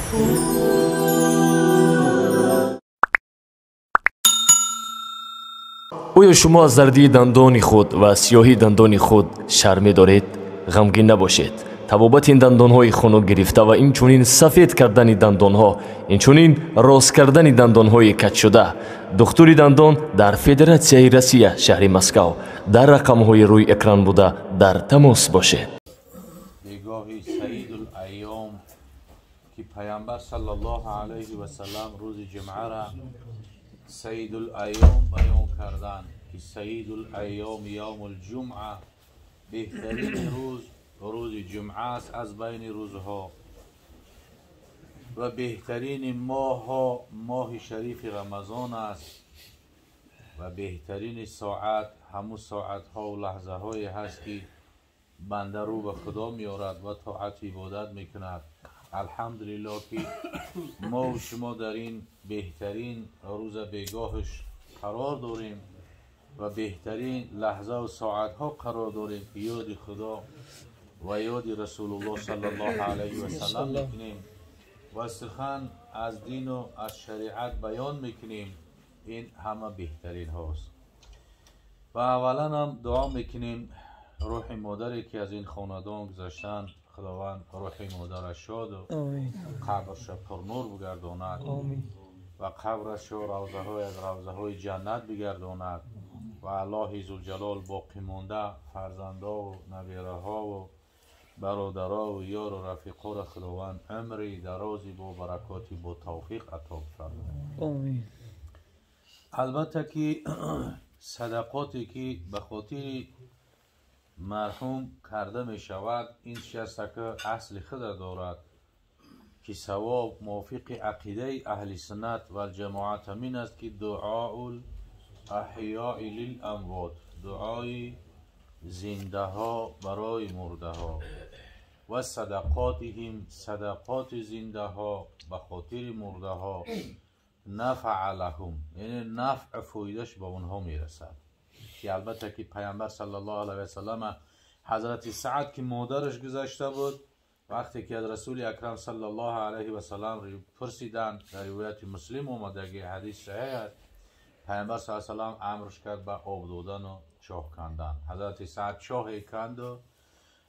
آیا شما از زردی دندان خود و سیاهی دندان خود شرم دارید؟ غمگین نباشید. طبابت این دندان های خنک گرفته و اینچنین سفید کردن دندان ها، اینچنین راست کردن دندان های کج شده، دکتری دندان در فدراسیای روسیه شهر مسکو در رقم های روی اکران بوده در تماس باشید. بگاهی سید الایام که پیامبر صلی الله علیه و سلم روز جمعه را سید الایام بیان کردند که سید الایام یوم الجمعه، بهترین روز جمعه است از بین روزها و بهترین ماه شریف رمضان است و بهترین ساعت همون ساعت ها و لحظه های هست که بنده رو به خدا میارد و طاعت عبادت میکند. الحمدلله که ما و شما در این بهترین روز بگاهش قرار داریم و بهترین لحظه و ساعت ها قرار داریم که یاد خدا و یاد رسول الله صلی الله علیه و سلم میکنیم و سخن از دین و از شریعت بیان میکنیم. این همه بهترین هاست و اولا هم دعا میکنیم روح مادری که از این خاندان گذشتن، خداوند روح مادرش شاد و قبرش پر نور بگرداند و قبرش روضه های از روضه های جنت بگرداند و الله ذوالجلال باقی مانده فرزندا و نبیره ها و برادرها و یار و رفیقا را خداوند عمری درازی با برکاتی با توفیق عطا فرماید. البته که صدقاتی که به خاطر مرحوم کرده می شود، این شست که اصل خود دارد که ثواب موافق عقیده اهل سنت و جماعت همین است که دعاء الاحیاء للاموات، دعای زنده ها برای مرده ها و صدقاتهم، صدقات زنده ها به خاطر مرده ها، نفع لهم، یعنی نفع فایدهش به اونها میرسد. که البته که پیامبر صلی الله علیه و سلم حضرت سعد که مادرش گذشته بود، وقتی که از رسول اکرم صلی الله علیه و سلم پرسیدند، در روایت مسلم اومده که حدیث صحیح است، پیامبر صلی الله علیه و سلم امرش کرد به آب دادن و چاه کندن. حضرت سعد چاه کند و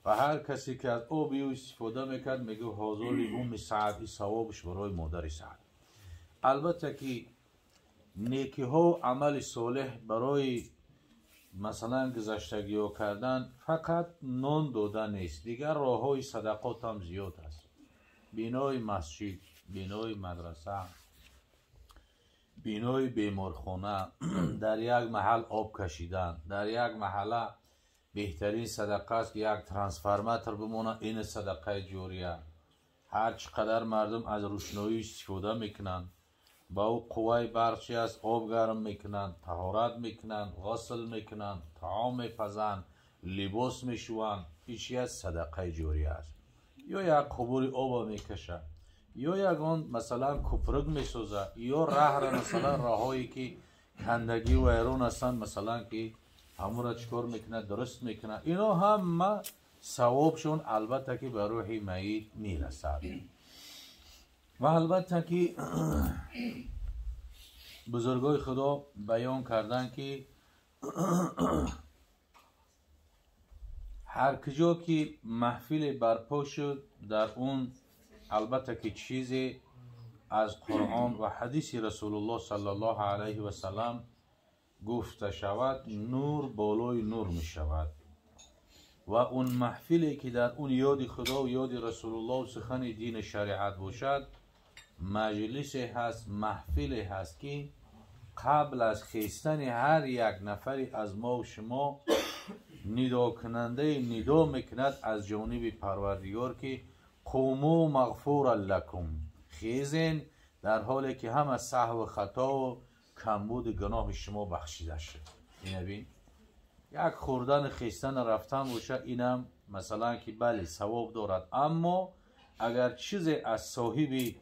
هر کسی که از آب او استفاده میکرد میگه حاضر ام سعد، این ثوابش برای مادر سعد. البته که نیکی ها و عمل صالح برای مثلا گذشتگی ها کردن فقط نان دادن نیست، دیگر راه های صدقات هم زیاد است. بینای مسجد، بینای مدرسه، بینای بیمارخانه، در یک محل آب کشیدن، در یک محله بهترین صدقه است که یک ترانسفرماتر بمونه، این صدقه جاریه. هر چقدر مردم از روشنایی استفاده میکنن، با او قوه برچی از آب گرم میکنن، طهارت میکنن، غسل میکنن، طعام میپزن، لباس میشوند، هیچی از صدقه جاریه است. یا یک قبور آب میکشه، یا یکان مثلا کپرگ میسوزه، یا ره مثلا راهایی که کندگی و ایران هستن مثلا که همون را چکار میکنه درست میکنه، اینا هم ثوابشون البته که به روح میت میرسد. و البته که بزرگای خدا بیان کردن که هر کجا که محفل برپا شد در اون البته که چیزی از قرآن و حدیث رسول الله صلی الله علیه و سلم گفته شود، نور بالای نور می شود و اون محفلی که در اون یاد خدا و یاد رسول الله و سخن دین شریعت باشد، مجلسی هست، محفلی هست که قبل از خیستن هر یک نفری از ما و شما ندا کننده ندا میکند از جانب پروردگار که قوموا مغفورا لکم، خیزین در حالی که هم از سهو و خطا و کمبود گناه شما بخشیده شد. این ببین، یک خوردن خیستن رفتن باشه، اینم مثلا که بله ثواب دارد، اما اگر چیزی از صاحب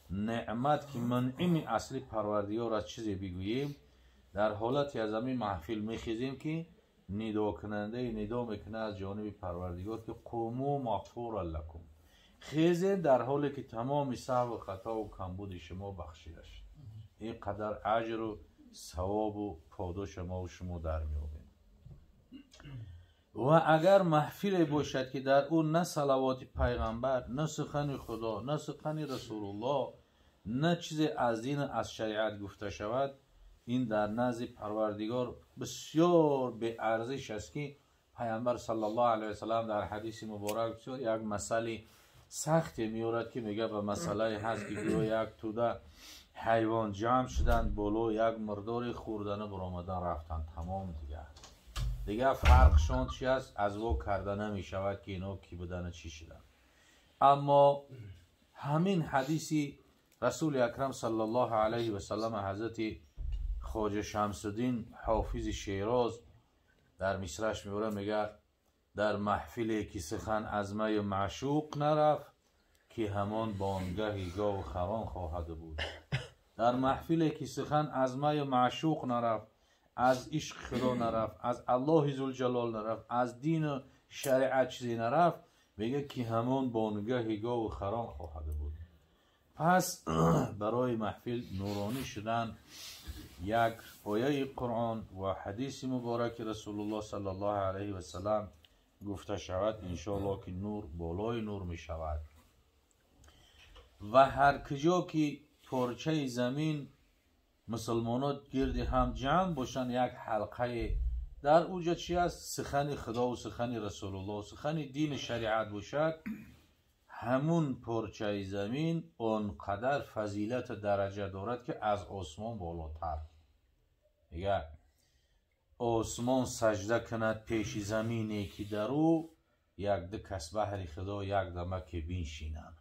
نعمت که منعم اصلی پروردگار از چیزی بگوییم، در حالتی از همین محفل میخیزیم که ندا کننده ندا میکنه از جانب پروردگار که قوموا مغفورا لکم، خیزه در حالی که تمام سهو و خطا و کمبود شما بخشیده شد. این قدر اجر و ثواب و پاداش ما و شما در میابیم. و اگر محفل باشد که در اون نه صلوات پیغمبر، نه سخن خدا، نه سخن رسول الله، نه چیز از دین از شریعت گفته شود، این در نزد پروردگار بسیار به ارزش است که پیامبر صلی الله علیه و سلم در حدیث مبارک بسیار یک مسئله سخت میارد که میگه به مسئله هست که یک توده حیوان جمع شدند بالا یک مردار خوردنه برآمدن رفتن، تمام دیگه فرقشان چی است؟ از او کرده نمی شود که اینا کی بودن چی شدن. اما همین حدیثی رسول اکرم صلی الله علیه و سلم حضرت خواجه شمس الدین حافظ شیراز در مصرعش میوره میگه در محفلی که سخن از می معشوق نرفت که همان بانگهی گاو خوان خواهد بود. در محفلی که سخن از می معشوق نرفت، از عشق خدا نرفت، از الله ذوالجلال نرفت، از دین و شریعت چیزی نرفت، میگه که همون بانگه گاو و خران خواهد بود. پس برای محفل نورانی شدن یک آیه قرآن و حدیث مبارک رسول الله صلی الله علیه و سلم گفته شود، انشاءالله که نور بالای نور می شود. و هر کجا که پارچه زمین مسلمانات گرد هم جمع باشن، یک حلقه در اوجا چی است؟ سخن خدا و سخن رسول الله و سخن دین شریعت باشد، همون پارچه زمین اونقدر فضیلت درجه دارد که از آسمان بالاتر. میگه آسمان سجده کند پیش زمینی که در او یک ده کس بحر خدا یک دمک بینشینند.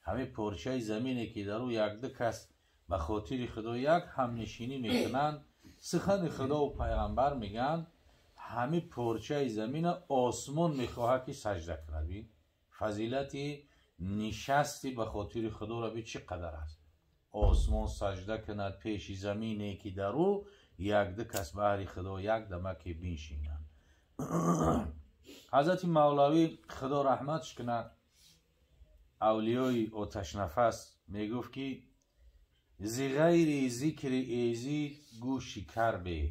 همه پارچه زمینی که در او یک ده کس به خاطر خدا یک هم نشینی میکنند، سخن خدا و پیغمبر میگن همه پارچه زمین آسمان میخواهد که سجده کند. بین فضیلتی نشستی به خاطر خدا را بین چقدر است. آسمان سجده کند پیش زمینی که در او یک ده کس بحر خدا یک دمک بینشینند. حضرت مولوی خدا رحمتش کند، اولیای آتش نفس، میگفت که زی غیر ذکر ایزی گوشی کربه،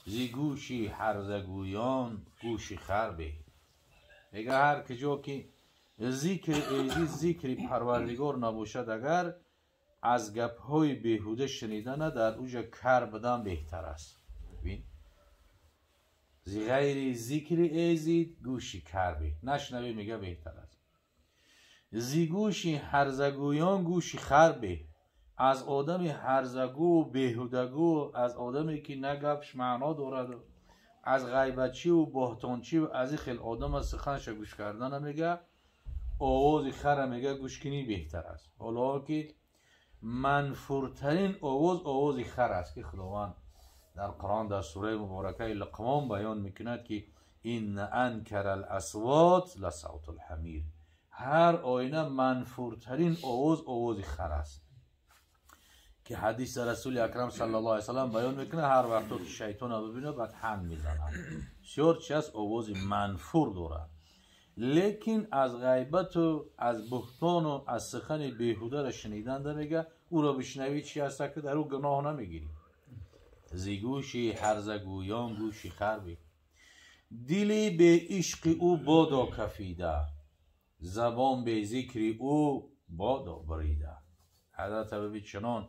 زی گوشی هرزگویان گوشی خربه. میگه هر کجا که ذکر ایزی ذکر پروردگار نباشد، اگر از گپ های بیهوده شنیدن در اوجا کر بدن بهتر است. ببین زی غیر ذکر ایزی گوشی کربه، نشنوی میگه بهتر است. زی گوشی هرزگویان گوشی خربه، از آدم هرزگو و بیهودگو، از آدمی که نگفش معنا دارد، از غیبتچی و بهتانچی و از این خیل آدم از سخنش گوش کردن میگه آواز خر میگه گوش کنی بهتر است. حالا که منفورترین آواز خر است که خداوند در قرآن در سوره مبارکه لقمان بیان میکند که این انکر الاصوات لصوت الحمیر. هر آینه منفورترین آواز خر است که حدیث رسول اکرم صلی الله علیه وسلم بیان میکنه هر وقت که شیطان ببینه بعد هم میزنه، بسیار چی از آواز منفور داره. لیکن از غیبت و از بهتان و از سخن بیهوده را شنیدن میگه او را بشنوی چی هست که در او گناه نمیگیری. زی گوشی هرزگویان گوشی خربی، دلی به عشق او بادا کفیده، زبان به ذکر او بادا بریده. حضرت ابی چنان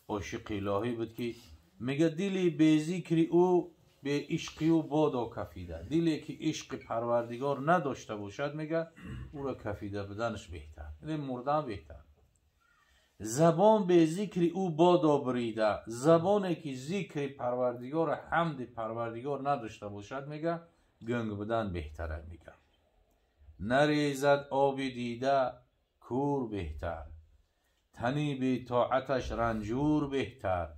عاشق الهی بود که میگه دلی به ذکر او به عشق او بادا کفیده. دلی که عشق پروردگار نداشته باشد میگه او را کفیده بدنش بهتر، یعنی مردن بهتر. زبان به ذکر او بادا بریده، زبانی که ذکر پروردگار حمد پروردگار نداشته باشد میگه گنگ بدن بهتره. میگه نریزد آب دیده کور بهتر، تنی بی طاعتش رنجور بهتر.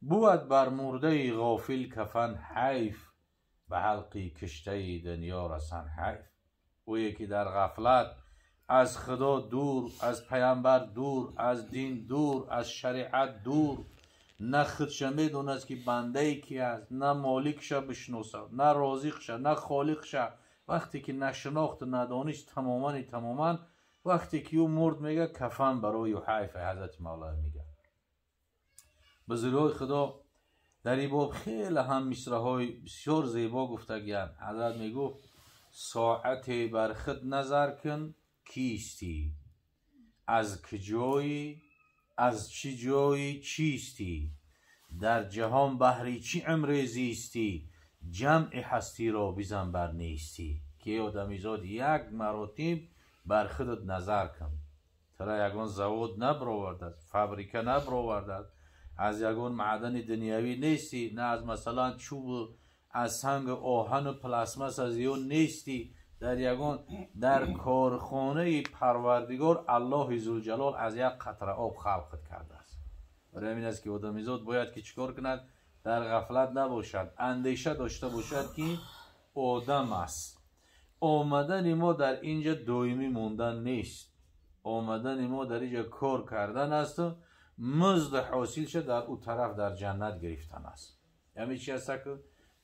بود بر مرده غافل کفن حیف، به حلقی کشته دنیا رسن حیف. او یکی در غفلت از خدا دور، از پیامبر دور، از دین دور، از شریعت دور، نه خودش میدوند که بنده کی است، نه مالکش بشناسد، نه رازقش، نه خالقش، و وقتی که نشناخت و ندانش تماما وقتی که او مرد میگه کفن برای حیف. حضرت مولا میگه بزرگای خدا در این باب خیلی هم مصرع‌های بسیار زیبا گفتگی‌اند. حضرت میگو ساعت بر خود نظر کن کیستی، از کجایی، از چی جایی چیستی، در جهان بحری چی عمر زیستی، جمع هستی را بزن بر نیستی. که آدمیزاد یک مراتب بر خودت نظر کن. ترا یگان زواد نبراوردد، فابریکه نبراوردد، از یگان معدن دنیوی نیستی، نه از مثلا چوب از سنگ آهن و پلاسماس از یون نیستی. در یگان در کارخانه پروردگار الله ذوالجلال از یک قطره آب خلقت کرده است. برای همین است که آدمیزاد باید که چیکار کند؟ در غفلت نباشد، اندیشه داشته باشد که آدم است. آمدن ما در اینجا دائمی موندن نیست. آمدن ما در اینجا کار کردن است و مزد حاصل شد در اون طرف در جنت گرفتن است. یعنی چی است که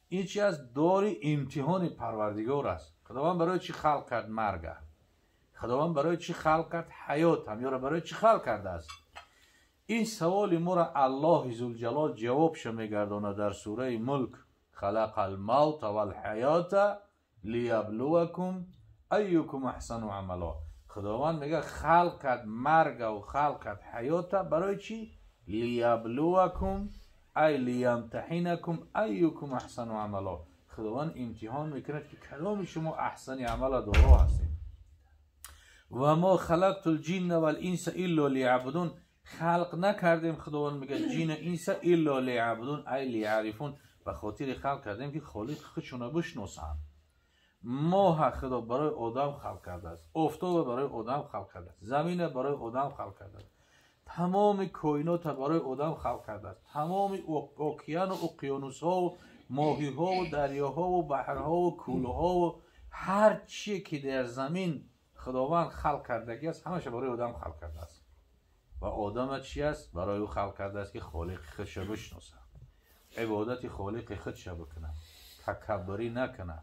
این چی از دار امتحان پروردگار است. خداوند برای چی خلق کرد مرگ؟ خداوند برای چی خلق کرد حیات؟ هم یا برای چی خلق کرده است؟ این سوال ما را الله ذوالجلال جوابش میگرداند در سوره ملک. خلق الموت والحیات لیبلوکم ایکم احسن عملا. خداوند میگه خلق کرد مرگ و خلق کرد حیات برای چی؟ لیبلوکم ای لیمتحنکم ایکم احسن عملا. خداوند امتحان میکند که کدام شما احسن عمل دارا هستید. و ما خلقت الجن والانس الا لیعبدون. خلق نکردیم، خداوند میگه، جن انس الا لیعبدون ای لیعرفون. به خاطر خلق کردیم که خالق خودشون بشناسن. ماه خدا برای آدم خلق کرده است، آفتاب برای آدم خلق کرده است، زمین برای آدم خلق کرده است، تمام کائنات برای آدم خلق کرده است. تمام اوکیان و اقیانوس ها و ماهی ها و دریاها و بحرها و کوله ها و هر چی که در زمین خداوند خلق کردگی است همش برای آدم خلق کرده است. و آدم چی است؟ برای او خلق کرده است که خالق خودش بشناسه، عبادت خالق خودش بکنه، تکبری نکنه.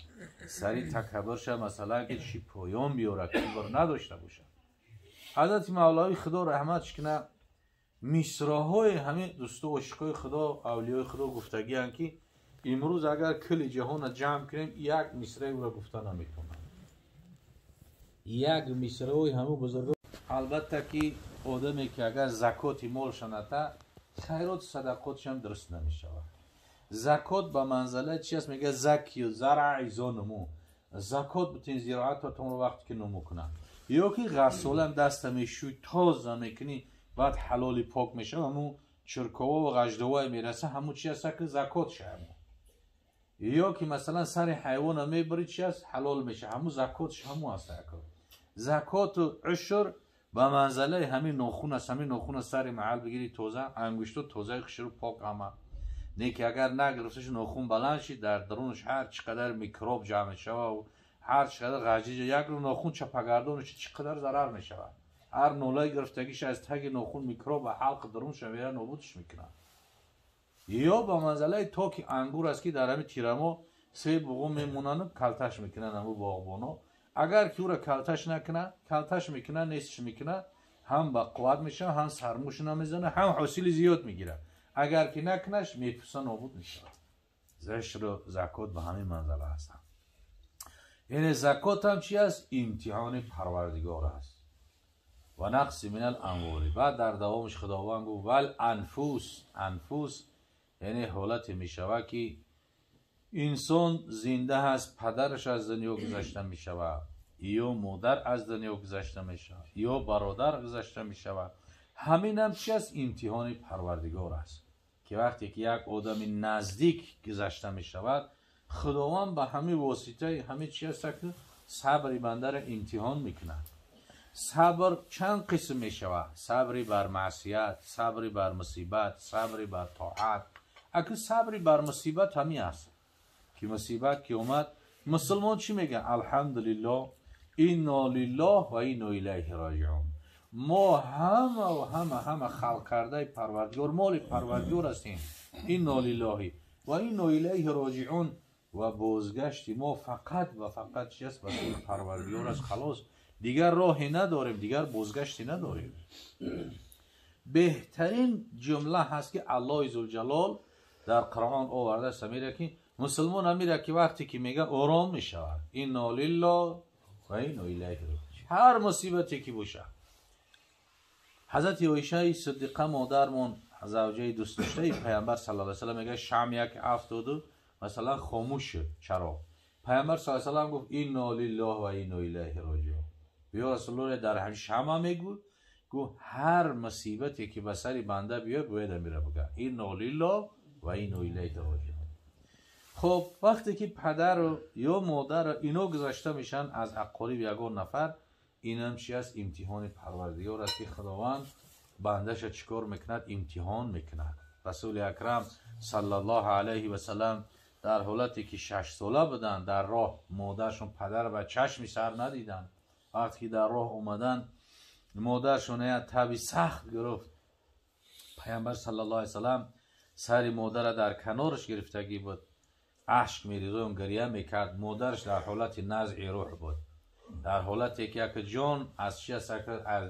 سری تکبرش مثلا که چی پایان بیاره، کبر نداشته باشه. حضرت مولوی خدا رحمتش کنه مصرع‌های همه دوستو و عشقای خدا، اولیای خدا گفتگی هستند که امروز اگر کل جهان جمع کنیم یک مصرع را گفته نمیتونم. یک مصرع همه بزرگا. البته که آدمی که اگر زکات مالش نده، خیرات صدقاتش هم درست نمیشه. زکات به منزله چی است؟ میگه زکی و زرع ایزا نمو. زکات بتین زراعت تون رو وقتی که نمو کنه. یا که غسالم دست میشوی تازه میکنی بعد حلالی پاک میشه، همون چرکوا و غجدوای میرسه، همون چی است که زکات شه. یا که مثلا سر حیوان میبری چی است؟ حلال میشه، همون زکاتش همون است. زکات و عشر به منزله همین ناخون است. همین ناخون سر محل بگیری تازه، انگشت تازه خشر پاک همه. نه که اگر نگرفتش ناخون بلند شید در درونش هر چقدر میکروب جمع شود و هر چقدر غجیج، یک رو ناخون چپگردانش چقدر ضرر میشود. هر نولای گرفتگیش از تگ ناخون میکروب و حلق درونش میره نابودش میکنه. یا با منزله تا که انگور است که در همین تیرما سه بوغو میمونن کلتش میکنن همو باغبانا. اگر که او را کلتش میکنه نیستش میکنه، هم با قوت میشه، هم سرموش نمیزنه، هم حاصل زیاد میگیره. اگر که نکنش میپوسه نابود میشه. زشر و زکات به همین منزله هستن. این زکات هم چی است؟ امتحان پروردگار است. و نقص من الاموال. بعد در دوامش خداوند گفت ول انفوس یعنی حالت میشوه که انسان زنده هست، پدرش از دنیا گذشته میشوه، یا مادر از دنیا گذشته میشوه، یا برادر گذشته میشوه. همین هم چی است؟ امتحان پروردگار است که وقتی که یک آدم نزدیک گذشته میشود، خداوند به همین واسطه همین چی است که صبری بنده را امتحان میکنه. صبر چند قسم میشود؟ صبری بر معصیت، صبری بر مصیبت، صبری بر طاعت. اگه صبری بر مصیبت همین است که مصیبت که اومد، مسلمان چی میگه؟ الحمدلله انا لله و انا الیه راجعون. ما همه خلق کرده پروردگار، مال پروردگار هستیم. انا لله و انا الیه راجعون. و بازگشتی ما فقط و فقط چیست به سوی پروردگار است، خلاص دیگر راهی نداریم، دیگر بازگشتی نداریم. بهترین جمله هست که الله عزوجلال در قرآن آورده است، میگه که مسلمان میگه که وقتی که میگه آرام میشود، انا لله و انا الیه راجعون، هر مصیبتی که باشه. حضرت عایشه صدیقه مادرمون زوجه دوست داشته پیامبر صلی الله علیه و سلم میگه شمع یک افتاد مثلا خاموش شد، چرا؟ پیامبر صلی الله علیه و سلم گفت انا لله و انا الیه راجعون. بیا رسول الله در همین شمع میگو گو هر مصیبتی که به سر بنده بیاد باید میره بگه انا لله و انا الیه راجعون. خب وقتی که پدر یا مادر اینو گذاشته میشن از اقارب یگان نفر، این هم چی است؟ امتحان پروردگار است که خداوند بندش چیکار میکند؟ امتحان میکند. رسول اکرم صلی الله علیه و سلم در حالتی که 6 ساله بودن در راه، مادرشون پدر و چشمی سر ندیدن. وقتی که در راه اومدن مادرشون تبی سخت گرفت، پیامبر صلی الله علیه و سلم سر مادر در کنارش گرفتگی بود، اشک میریزه و گریه میکرد. مادرش در حالت نزع روح بود، در حالتی که یک جان از چی از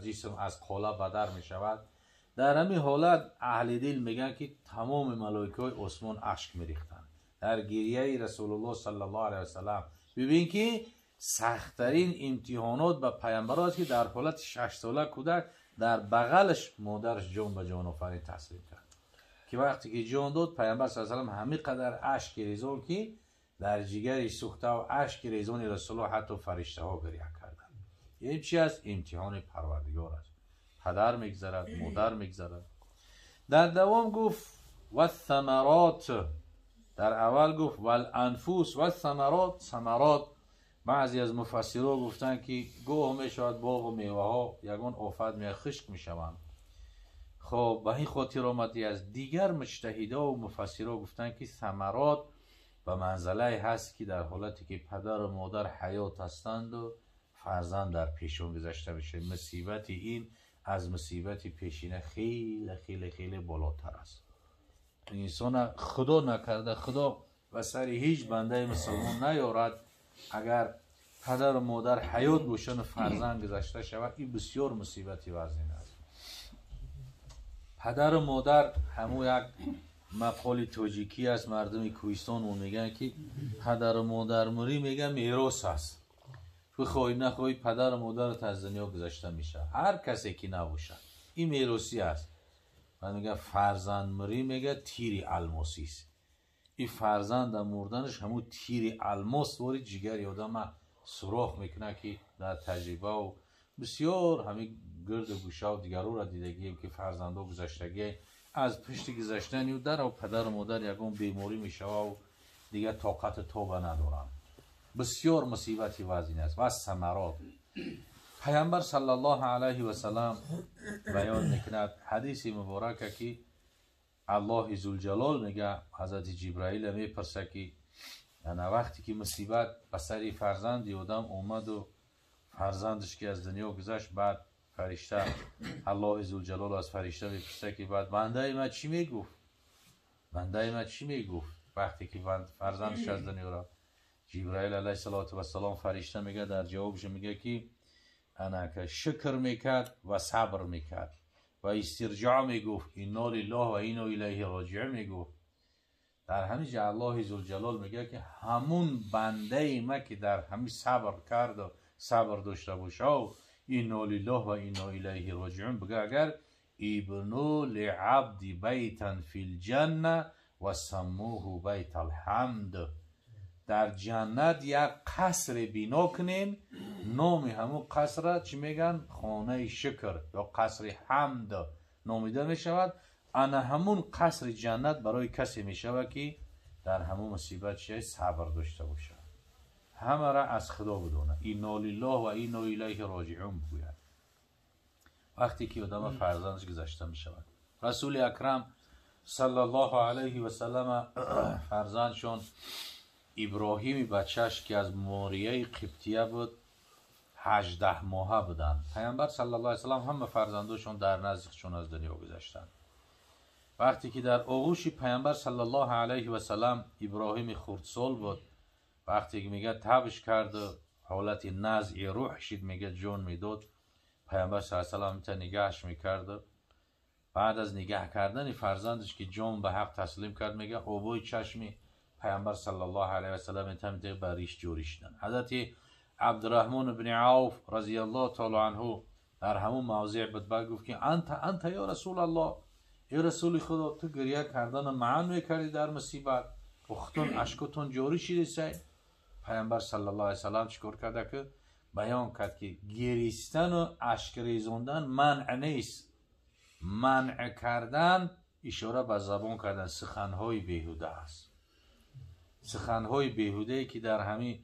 جسم از قاله بدر میشود. در همین حالت اهل دل میگن که تمام ملائکه های آسمان اشک میریختن در گریه رسول الله صلی الله علیه و سلم. ببین که سخت‌ترین امتحانات به پیامبر است که در حالت 6 ساله کودک در بغلش مادرش جان به جان آفرین تسلیم کرد، که وقتی که جان داد پیامبر صلی الله علیه و سلم همین قدر اشک ریزان که در جگرش سوخته و اشک ریزان رسول الله حتی فرشته ها گریه کردند. این چی است؟ امتحان پروردگار است. پدر میگذرد، مادر میگذرد. در دوام گفت و ثمرات، در اول گفت و الانفوس و ثمرات. ثمرات بعضی از مفسرها گفتن که گوه میشود باغ و میوه ها یگان آفت می خشک میشوند. خب به این خاطر آمدی از دیگر مجتهدا و مفسرها گفتن که ثمرات به منزله هست که در حالتی که پدر و مادر حیات هستند و فرزند در پیشون گذاشته میشه. مصیبت این از مصیبت پیشینه خیلی خیلی خیلی بالاتر است. انسان خدا نکرده، خدا و سر هیچ بنده مسلمان نیارد، اگر پدر و مادر حیات باشن و فرزند گذاشته شود، این بسیار مصیبتی وزین است. پدر و مادر همون یک مقال تاجیکی است، مردم کوهستان میگن که پدر و مادر مری میگن میراث است، بخوای نخوای پدر و مادرت از دنیا گذاشته میشه، هر کسی که نباشه این میراثی است. و میگه فرزند مری میگه تیر الماسی است. این فرزند مردنش همون تیر الماس وارد جگر آدم سوراخ میکنه، که در تجربه و بسیار همین گرد و گوشه و دیگرو را دیدگیم که فرزنده گذاشتگی از پشت گذاشتن و در و پدر و مادر یکون بیماری میشه و دیگه طاقت توبه ندارن. بسیار مصیبتی وزین است. و ثمرات، پیامبر صلی الله علیه و سلم بیان میکند حدیث مبارکه که الله عزوجلال میگه حضرت جبرائیل میپرسه که یعنی وقتی که مصیبت به سر فرزند آدم اومد و فرزندش که از دنیا گذشت، بعد فرشته الله عزوجلال از فرشته میپرسه که بعد بنده ما چی میگفت؟ بنده ما چی میگفت وقتی که فرزندش از دنیا رفت؟ جبرائیل علیه السلام فرشته میگه در جوابش میگه که انا که شکر میکرد و صبر میکرد و استرجاع میگفت انا لله و انا الیه راجعون میگفت. در همین جا الله ذوالجلال میگه که همون بنده ما که در همین صبر کرد و صبر داشته باشه و انا لله و انا الیه راجعون بگه، اگر ابنو لعبد بیتا فی الجنه و سموه بیت الحمد، در جنت یک قصر بنا کنین، نام همون قصر چی میگن؟ خانه شکر یا قصر حمد نامیده میشود. انا همون قصر جنت برای کسی میشود که در همون مصیبت چی صبر داشته باشه، همه را از خدا بدونه، انا لله و انا الیه راجعون بگوید وقتی که آدم فرزندش گذشته میشود. رسول اکرم صلی الله علیه و سلم فرزندشون ابراهیم بچهش که از موریه قبطیه بود 18 ماهه بودن. پیامبر صلی الله علیه و سلم همه فرزندشون در نزدیکشون از دنیا گذشتن. وقتی که در آغوش پیامبر صلی الله علیه و سلم ابراهیم خردسال بود، وقتی که میگه تبش کرد حالت نزع روح شد، میگه جون میداد، پیامبر صلی الله علیه و سلم نگهش میکرد. بعد از نگه کردن فرزندش که جون به حق تسلیم کرد، میگه اوبوی چشمی پیامبر صلی الله علیه و سلم تمته بریش جوریشتن. حضرت عبدالرحمن بن عوف رضی الله تعالی عنه در همون موضع بدبخت گفت که انت یا رسول الله، ای رسول خدا، تو گریه کردن معن میکردی در مصیبت، اختون اشکتون جوری شده سی. پیامبر صلی الله علیه و سلم چیکار کرده که بیان کرد که گریستن و اشک ریزوندن منع نیست، منع کردن اشاره به زبان کردن سخنهای بیهوده است. سخنهای بیهوده که در همین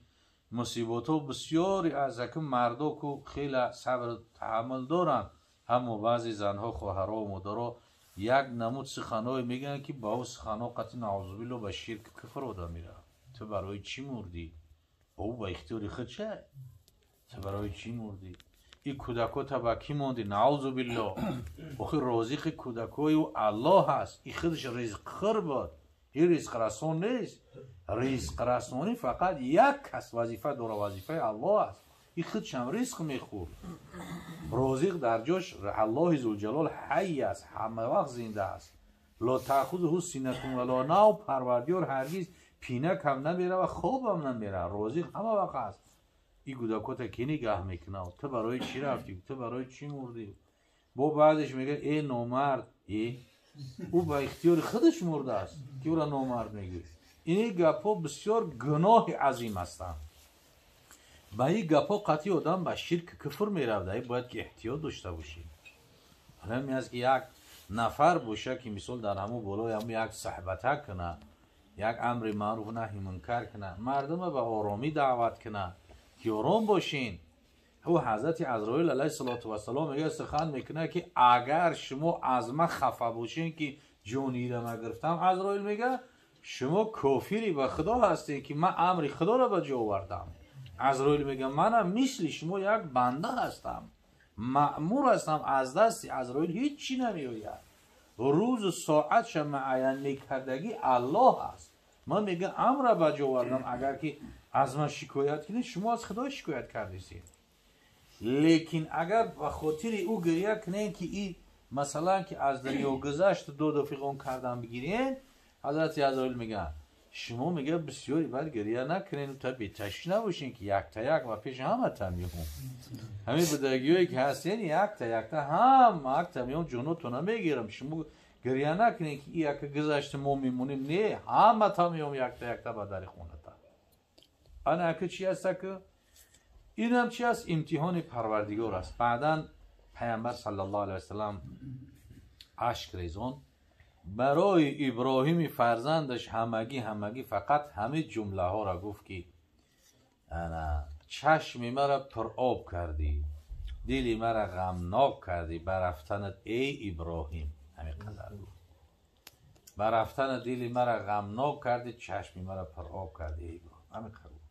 مصیبت ها بسیاری از که مردو که خیلی صبر تحمل دارن، همو بعضی زنها خواهرها و مادرها یک نمود سخنهای میگن که با او سخنها قطعی نعوذ بالله به شرک کفر آدم میره. تو برای چی مردی؟ او با اختیار خود چه؟ تو برای چی مردی؟ این کودکا تا با کی موندی؟ نعوذ بالله. آخه رازق کودکای او الله هست، این خودش رزق خور بود، این رزق رسان نیست. رزق رسانی فقط یک کس وظیفه داره، وظیفه الله است. این خودش هم رزق میخور. رازق در جاش الله ذوالجلال حی است، همه وقت زنده است. لا تأخذه سینة ولا نوم، پروردگار هرگز پینه کم نمیره و خواب هم نمیره، رازق همه وقت است. این کودکات کی نگاه میکنه؟ تو برای چی رفتی؟ تو برای چی مردی؟ با بعدش میگه ای نامرد، او با اختیار خودش مرده است که او را نامرد میگه. این گپا بسیار گناه عظیم هستند. با این گپا قطعی آدم به شرک کفر میرفته. باید که احتیاط داشته باشیم. حالا می از که یک نفر باشه که مثال در همون بالای هم یک صحبت کنه، یک امر معروف نهی منکر کنه، مردم به آرامی دعوت کنه که آرام باشین. او حضرت عزرائیل علیه السلام میگه سخن میکنه که اگر شما از من خفه باشین که جونی را من گرفتم، عزرائیل میگه شما کافری به خدا هستی که من امر خدا را به جا آوردم. عزرائیل میگه منم مثل شما یک بنده هستم، مأمور هستم، از دست عزرائیل هیچی نمیآید. روز و ساعتش معین میکردگی الله است. من میگه امر را به جا آوردم، اگر که از من شکایت کنید شما از خدا شکایت کردید. لیکن اگر به خاطر او گریه کنین که این مثلا که از دنیا گذشت دو فیقون کردن بگیرین، حضرت عزرائیل میگه شما میگه بسیاری باید گریه نکنین تا بی‌تش نباشین که یک تا یک و پیش همه تمیون همین بدگیایی که هستین یک تا هم یک تمیون جونتو نمیگیرم. شما گریه نکنین که این یک گذشت ما میمونیم، نه همه تمیون یک تا به در خونه تا. آن اکه چی هست که این هم چی است؟ امتحان پروردگار است. بعداً پیامبر صلی الله علیه وسلم اشک ریزان برای ابراهیم فرزندش همگی فقط همه جمله ها را گفت که انا چشم مرا پر آب کردی، دل مرا غمناک کردی، برفتنت ای ابراهیم. همین قدر گفت، برفتن دل مرا غمناک کردی، چشم مرا پر آب کردی ای ابراهیم. همین قدر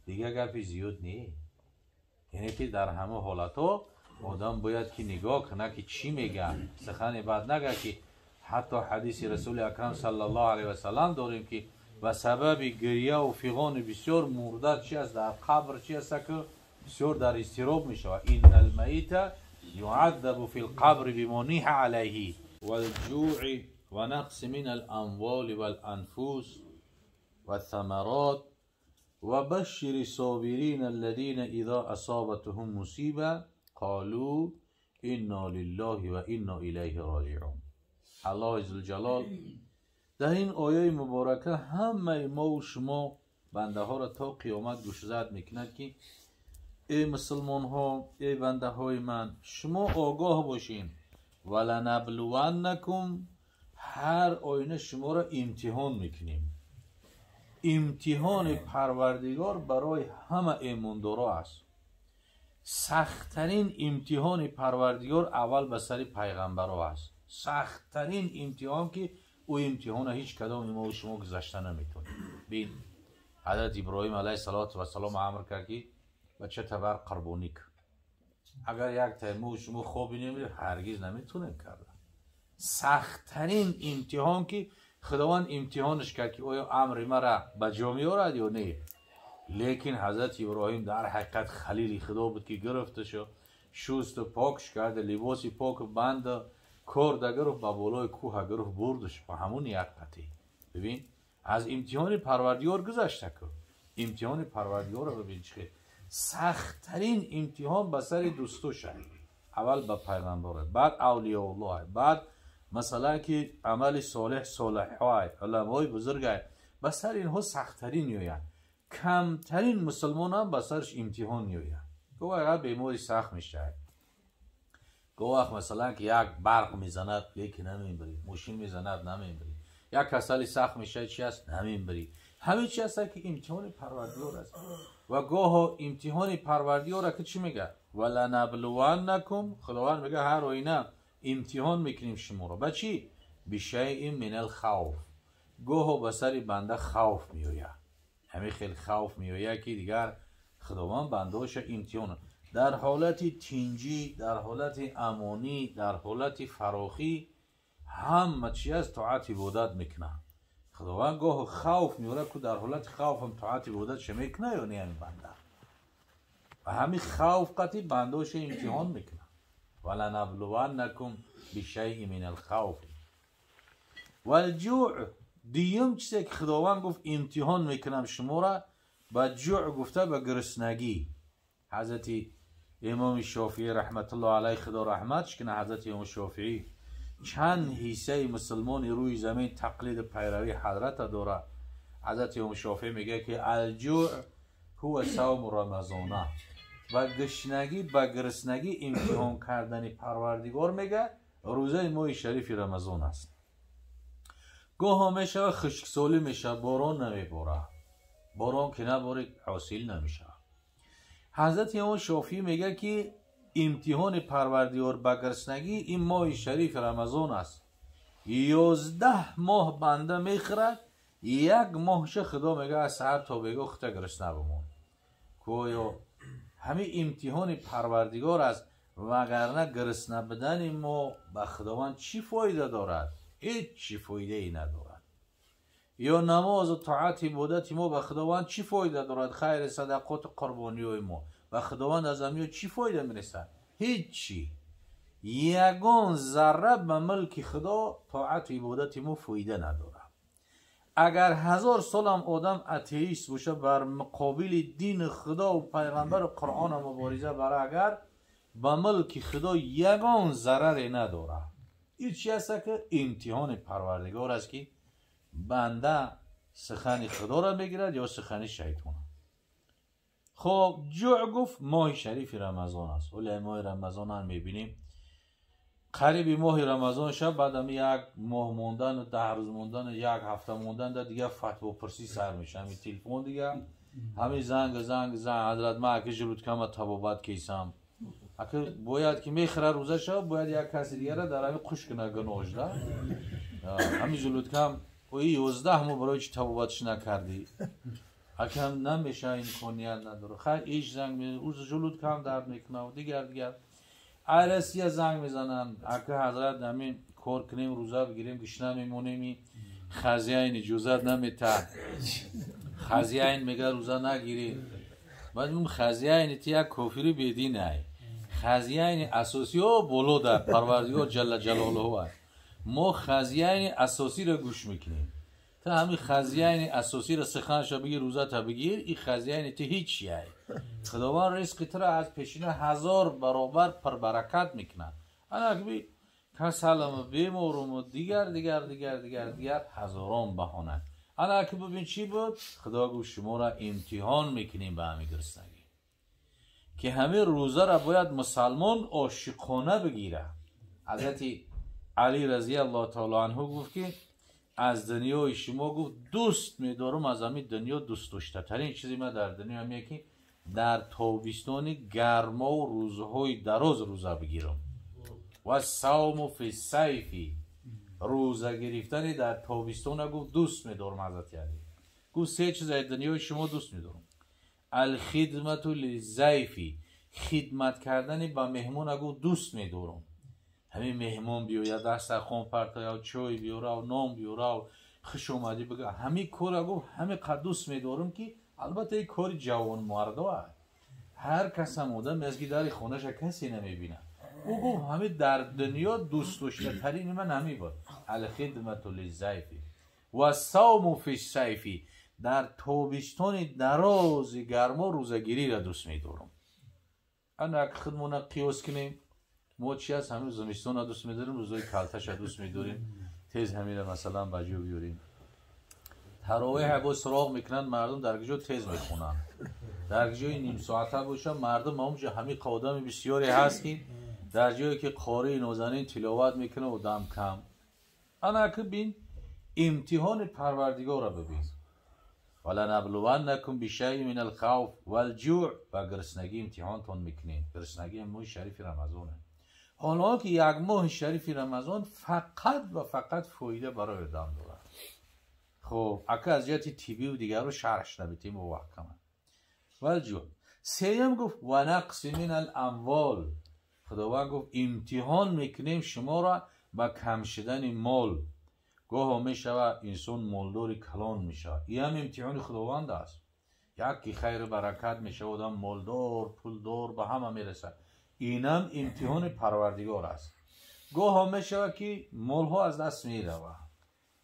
دیگه گپی زیاد نیست. یعنی که در همه حالت ها آدم باید که نگاه کنه که چی میگه، سخن بعد نگه که حتی حدیث رسول اکرم صلی الله علیه و سلم داریم که و سبب گریه و فیغان بسیار مرده چی است در قبر چی است که بسیار در استراب میشه. این المیت یعذب فی القبر بما نیح علیه والجوع و نقص من الاموال والانفس والثمرات و بشر الصابرین الذین اذا اصابتهم مصیبه قالوا انا لله و انا الیه راجعون. الله ذوالجلال در این آیه مبارکه همه ما و شما بنده ها را تا قیامت گوشزد میکند که ای مسلمان ها، ای بنده های من، شما آگاه باشین ولنبلونکم، هر آینه شما را امتحان میکنیم. امتحان پروردگار برای همه ایماندارا است. سختترین امتحان پروردگار اول به سر پیغمبرها است. سختترین امتحان که او امتحان هیچ کدام ما و شما گذشته نمیتونه. بین حضرت ابراهیم علیه السلام امر کرد که بچه تبر قربانی کن. اگر یک تایمه و شما خوابی نمیده هرگز نمیتونه کرده. سختترین امتحان که خداوند امتحانش کرد که آیا امر مرا به جا میارد یا نه. لیکن حضرت ابراهیم در حقیقت خلیل خدا بود که گرفته شد، شوست و پاکش کرده، لباسی پاک بند کرد، گرفت با بالای کوه گرفت بردش با همون یک قطعی. ببین از امتحان پروردگار گذشته کرد. امتحان پروردگار رو ببین چه سخت‌ترین امتحان به سر دوستوشه. اول به پیغمبر، بعد اولیاء الله، بعد مثلا که عمل صالح صالحای علمای بزرگای، به سر اینها سخت‌ترین میآید. کمترین مسلمان هم به سرش امتحان میآید. گویا بیماری سخت میشه، گویا مثلا که یک برق میزند لیکن نمیبری، ماشین میزند نمیبری، یک کسلی سخت میشه چی است نمیبری. همین چی است که امتحان پروردگار است. و گاه امتحان پروردگار که چی میگه؟ ولنبلونکم، خداوند میگه هر آینه امتحان میکنیم شما رو. با چی؟ بشیء من الخوف. گاه به سر بنده خوف میآید، همین خیلی خوف میآید که دیگر خداوند بندهاش امتحان در حالت تینجی، در حالت امانی، در حالت فراخی همه چی از طاعت عبادت میکنه. خداوند گاه خوف میاره که در حالت خوف هم طاعت عبادت چه میکنه یا نه همین بنده. و همین خوف قطعی بندهاش امتحان میکنه. ولنبلونکم بشیء من الخوف والجوع. دیم چیزی که خداوند گفت امتحان میکنم شما را، با جوع گفته به گرسنگی. حضرت امام شافعی رحمت الله علیه خدا رحمتش کنه، حضرت امام شافعی چند حصه مسلمان روی زمین تقلید پیروی حضرت داره. حضرت امام شافعی میگه که الجوع هو صوم رمضان. و گشنگی با گرسنگی امتحان کردن پروردگار میگه روزه ماه شریف رمضان است. گاه میشه خشکسالی میشه، باران نمیباره، باران که نباره حاصل نمیشه. حضرت امام شافعی میگه که امتحان پروردگار با گرسنگی این ماه شریف رمضان است. 11 ماه بنده میخورد، یک ماهش خدا میگه از سحر تا بگاه خطه گرسنه بمون. گویا همین امتحان پروردگار است، وگرنه گرسنه بدن ما به خداوند چی فایده دارد؟ هیچ چی فایده ای ندارد. یا نماز و طاعت عبادت ما به خداوند چی فایده دارد؟ خیر صدقات و قربانی های ما به خداوند از همین چی فایده میرسد؟ هیچی. یگان ذره به ملک خدا طاعت و عبادت ما فایده نداره. اگر 1000 سال هم آدم اتئیست باشه بر مقابل دین خدا و پیغمبر و قرآن مبارزه برای، اگر به ملک خدا یگان ضرری نداره. این چی است که امتحان پروردگار است که بنده سخن خدا را میگیرد یا سخن شیطان. خب جوع گفت ماه شریف رمضان است. ولی ماه رمضان هم میبینیم قریب ماه رمضان شب بعد هم یک ماه موندن و 10 روز موندن و یک هفته موندن دیگه فتوا پرسی سر میشه. همین تلفن دیگه همین زنگ حضرت ما که جلوت کم تبابت کیسم اگه باید که میخره روزه شب باید یک کسی دیگه را در همین خوش کنه گناهش ده همین جلوت کم و 11 ماه برای چی تبابتش نکردی اگه هم نمیشه امکانیت نداره خیر ایش زنگ میزنه روز جلوت کم درد میکنه و دیگر عرصیه زنگ میزنن اگه حضرت همین کار کنیم روزه بگیریم گشنه میمونیم خزیه این اجازت نمیته خزیه این میگه روزه نگیریم بعد اون خزیه این تیه کافری بیدین های خزیه این اساسی ها بولو در پروردگار جل جلاله های ما خزیه این اساسی را گوش میکنیم تا همین خزیه این اساسی را سخنش را بگیر روزه تا بگیر این خزیه این تی هیچی های خداوند رزق تو را از پیشینه 1000 برابر پر برکت میکنه انا که کسلم بیمارم و دیگر هزاران بهانه انا که ببین چی بود خدا گفت شما را امتحان میکنیم به همین گرسنگی که همه روزه را باید مسلمان عاشقانه بگیره. حضرت علی رضی الله تعالی عنه گفت که از دنیای شما گفت دوست میدارم از همین دنیا دوست داشته ترین چیزی من در دنیا همیه که در تابستان گرما و روزهای دراز روزه بگیرم و صوم فی الصیف روزه گرفتن در تابستان گفت دوست میدارم. حضرت علی گفت 3 چیز در دنیای شما دوست میدارم الخدمت للضیف خدمت کردن به مهمان گفت دوست میدارم همین مهمان بیاید دسترخوان پرتاید چای بیاره و نان بیاره و خوش اومدی بگه همین کار گفت همین قد دوست میدارم که البته این کار جوان مردا هر کس هم بوده مزگی داری خونش کسی نمیبینه. او گفت همه در دنیا دوست داشته ترین من همی بود الخدمت للضیف و صوم فی الصیف، در تابستان دراز گرما روزگیری را دوست میدارم. انا اگه خودمون قیاس کنیم ما چی هست همین زمستان را دوست میداریم، روزای کلتش را دوست میداریم، تیز همین را مثلا بجو بیاریم. تراویح با سراغ میکنن مردم در جا تیز میخونن، در جای نیم ساعته باشه مردم همونجا همین قادم بسیاری هست که در جایی که قاری نازنین تلاوت میکنه و دم کم. انا که بین امتحان پروردگار را ببین. ولنبلونکم بشیء من الخوف والجوع، با گرسنگی امتحانتون میکنیم. گرسنگی ماه شریف رمضانه. حالا که یک ماه شریف رمضان فقط و فقط فایده برای آدم داره. خب اگه از جهت تیبی و دیگر رو شرحش نبیتیم و وحکمه. والجوع. سیم گفت و نقص من الاموال، خداوند گفت امتحان میکنیم شما را با کم شدن مال. گاه میشود انسان مالداری کلان میشه، این هم امتحان خداوند است. یکی خیر برکت میشه آدم مالدار پولدار به همه میرسه، این هم امتحان پروردگار است. گاه میشود که مال ها از دست میره،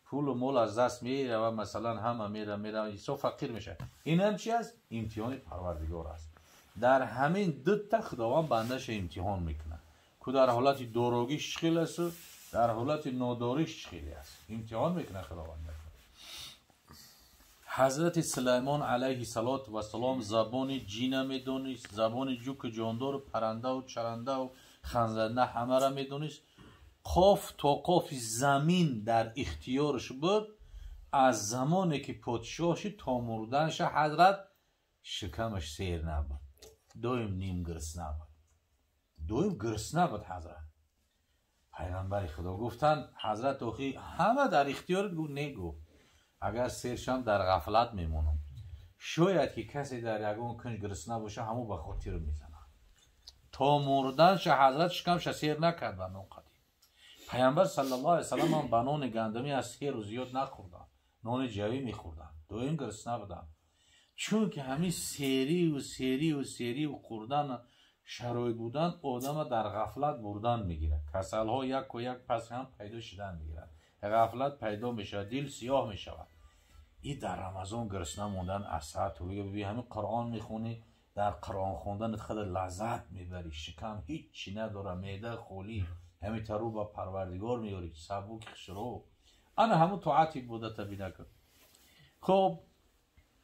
پول و مال از دست میره و مثلا همه میره ایسا فقیر میشه، این هم چی است؟ امتحان پروردگار است. در همین دو تا خداوند بندش امتحان میکنه که در حالت داروگی شغل است و در حالت ناداری شغلی است، امتحان میکنه خداوند. حضرت سلیمان علیه السلام زبان جین میدونست، زبان جوک جاندار و پرنده و چرنده و خنزنده همه را میدونست. قاف تا قاف زمین در اختیارش بود. از زمانی که پادشاهش تا مردنش حضرت شکمش سیر نبود، دویم نیم گرسنه بود، دویم گرسنه بود حضرت. پیغمبر خدا گفتن حضرت آخی همه در اختیارت؟ گفت نگو، اگر سیرشم در غفلت میمونم. شاید که کسی در یگون کنج گرسنه باشه همو به خاطر میزنه. تا مردنش حضرت شکمش سیر نکرد. به نام قدیم پیغمبر صلی الله علیه وسلم هم به نان گندمی از 3 روز زیاد نخوردن، نان جوی میخوردن، دویم گرسنه بودن. چون که همین سیری و خوردن شرایط بودن آدم در غفلت بردن میگیره. کسل ها یک و یک پس هم پیدا شدن میگیرن، غفلت پیدا میشه، دل سیاه میشود. این در رمضان گرسنه موندن اسعد و ببین همین قرآن میخونی، در قرآن خوندن خود لذت میبری، شکم هیچی نداره، معده خالی، همین ترو با پروردگار میاری، سبوک خشرو. انا همون طاعتی بوده تبینه کن. خب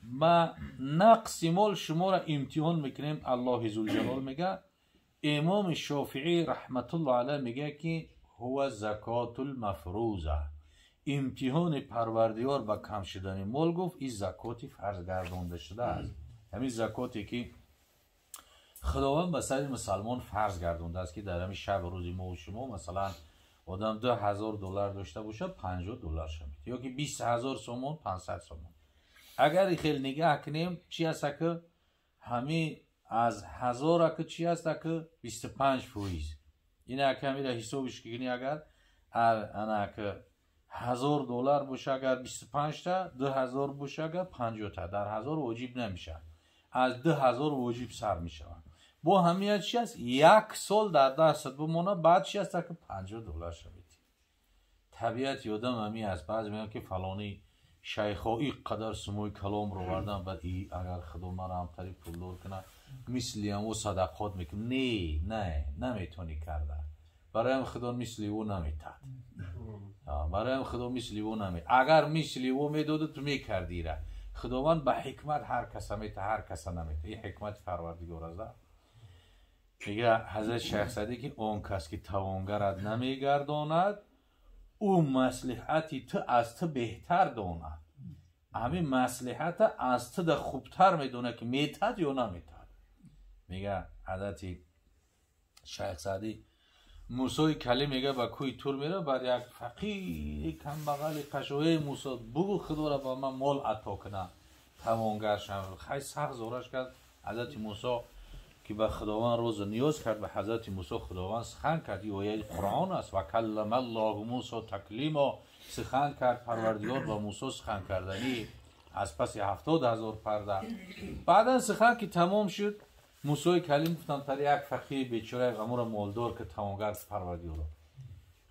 ما نقص مال شما را امتحان میکنیم. الله ذوالجلال میگه، امام شافعی رحمت الله علیه میگه که هو زکات المفروضه، امتحان پروردگار با کم شدن مال گفت این زکاتی فرض گردانده شده است. همین زکاتی که خداوند به سر مسلمان فرض گردانده است که در همین شب روزی ما و شما مثلا آدم $2000 داشته باشه $50 شمید، یا که 20000 سومون 500 سومون. اگر خیلی نگاه کنیم چی هست که همین از 1000 که چی هست که 25%. این اگه همین را حسابش کنی، اگر انا که $1000 باشه اگر 25 تا، 2000 باشه اگر 50 تا، در 1000 واجب نمیشه، از 2000 واجب سر میشه. با همین چی هست 1 سال در دست بمونه، بعد چی هست که $50 شوید. طبیعت یادم همین است. بعضی میگن که فلانی شیخایی قدر سموی کلام رو بردن، بعد ای اگر خدا مرا هم طریق پولدار کنه مثلی هم و صدقات میکنه. نه نمیتونی کرده. برای هم خدا مثلی او نمیتد، برای هم خدا مثلی او نمیتد. اگر مثلی او میداده تو میکردی را. خداوند به حکمت هر کس میته، هر کس نمیته. این حکمت پروردگار است. میگه حضرت شیخ سعدی که اون کس که توانگرد نمیگرداند، او مصلحتی تو از تو بهتر داند. همین مصلحت از تو ده خوبتر میدونه که میتد یا نمیتد. میگه حضرت شیخ سعدی موسی کلی میگه با کوی تور میره، بعد یک فقیر کم بغل قشوی موسی بگو خدا را با من مال عطا کنه توانگر شم. خیلی سخت زورش کرد. حضرت موسی که به خداوند روز نیاز کرد، به حضرت موسی خداوند سخن کرد. این آیه قرآن است. و کلم الله موسی تکلیما، سخن کرد پروردگار با موسی سخن کردنی. از پس 70,000 پرده. بعدا سخن که تمام شد موسی کلیم گفتم تر یک فقیر بیچاره غمور مالدار که توانگر پروردگار